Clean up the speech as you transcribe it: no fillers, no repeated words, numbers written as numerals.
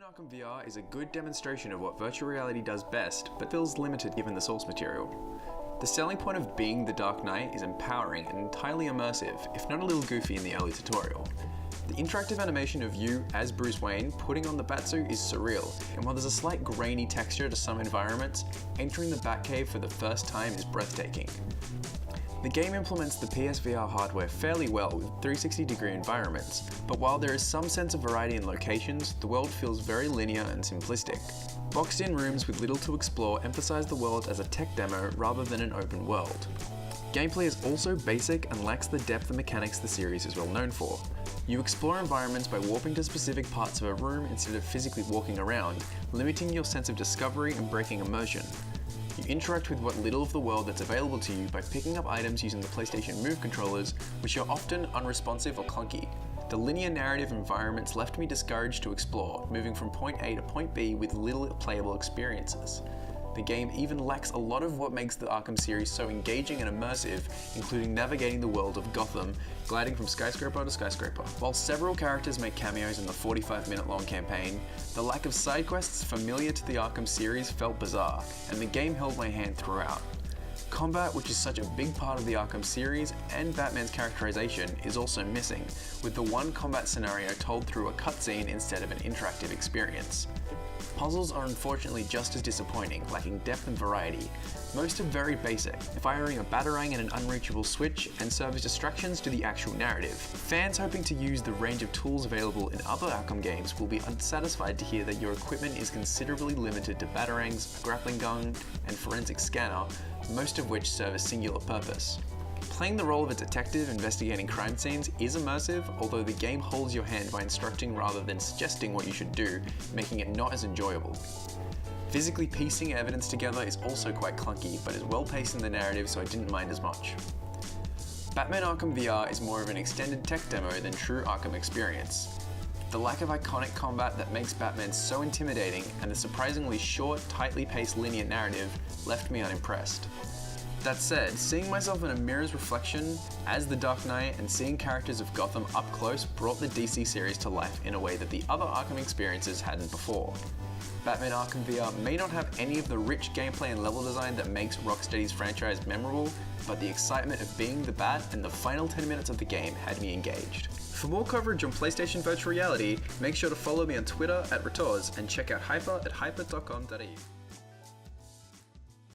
Batman Arkham VR is a good demonstration of what virtual reality does best, but feels limited given the source material. The selling point of being the Dark Knight is empowering and entirely immersive, if not a little goofy in the early tutorial. The interactive animation of you, as Bruce Wayne, putting on the Batsuit is surreal, and while there's a slight grainy texture to some environments, entering the Batcave for the first time is breathtaking. The game implements the PSVR hardware fairly well with 360-degree environments, but while there is some sense of variety in locations, the world feels very linear and simplistic. Boxed-in rooms with little to explore emphasize the world as a tech demo rather than an open world. Gameplay is also basic and lacks the depth and mechanics the series is well known for. You explore environments by warping to specific parts of a room instead of physically walking around, limiting your sense of discovery and breaking immersion. You interact with what little of the world that's available to you by picking up items using the PlayStation Move controllers, which are often unresponsive or clunky. The linear narrative environments left me discouraged to explore, moving from point A to point B with little playable experiences. The game even lacks a lot of what makes the Arkham series so engaging and immersive, including navigating the world of Gotham, gliding from skyscraper to skyscraper. While several characters make cameos in the 45-minute-long campaign, the lack of side quests familiar to the Arkham series felt bizarre, and the game held my hand throughout. Combat, which is such a big part of the Arkham series, and Batman's characterization is also missing, with the one combat scenario told through a cutscene instead of an interactive experience. Puzzles are unfortunately just as disappointing, lacking depth and variety. Most are very basic, firing a batarang and an unreachable switch, and serve as distractions to the actual narrative. Fans hoping to use the range of tools available in other Arkham games will be unsatisfied to hear that your equipment is considerably limited to batarangs, a grappling gun, and forensic scanner, most of which serve a singular purpose. Playing the role of a detective investigating crime scenes is immersive, although the game holds your hand by instructing rather than suggesting what you should do, making it not as enjoyable. Physically piecing evidence together is also quite clunky, but is well paced in the narrative, so I didn't mind as much. Batman Arkham VR is more of an extended tech demo than true Arkham experience. The lack of iconic combat that makes Batman so intimidating and the surprisingly short, tightly paced linear narrative left me unimpressed. That said, seeing myself in a mirror's reflection as the Dark Knight and seeing characters of Gotham up close brought the DC series to life in a way that the other Arkham experiences hadn't before. Batman Arkham VR may not have any of the rich gameplay and level design that makes Rocksteady's franchise memorable, but the excitement of being the Bat and the final 10 minutes of the game had me engaged. For more coverage on PlayStation Virtual Reality, make sure to follow me on Twitter @Ratoz and check out Hyper at hyper.com.au.